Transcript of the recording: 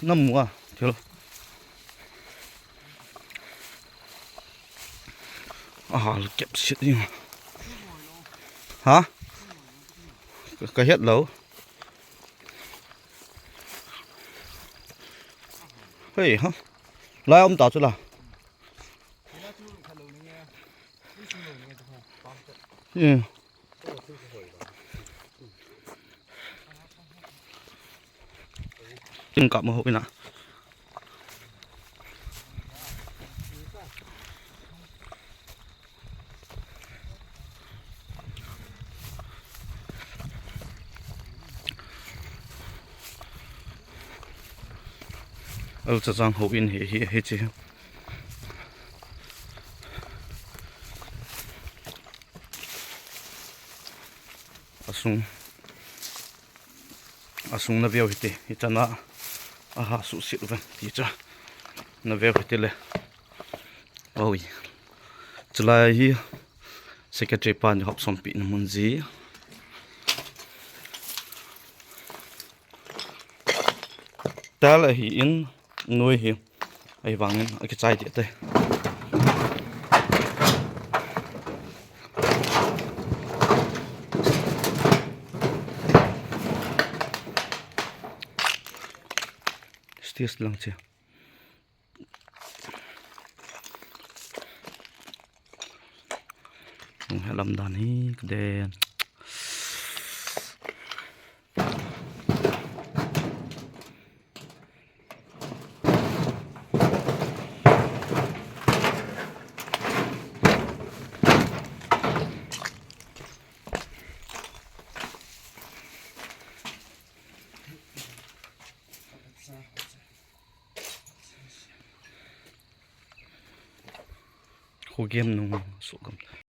năm mùa thiếu kẹp shit đi mà hả cái hết lâu hey hả lại ông tao cho là chừng cọp một hộp nè cho rằng hộp in hết chứ asung na veo hiti hitana aha su sit van ticha na veo hiti le oi chlai hi secretary pan hop som pi na munji tal hi in noi hi ai wangin cái chai ti te stirs lang che lam dan hi den khu game nung su kam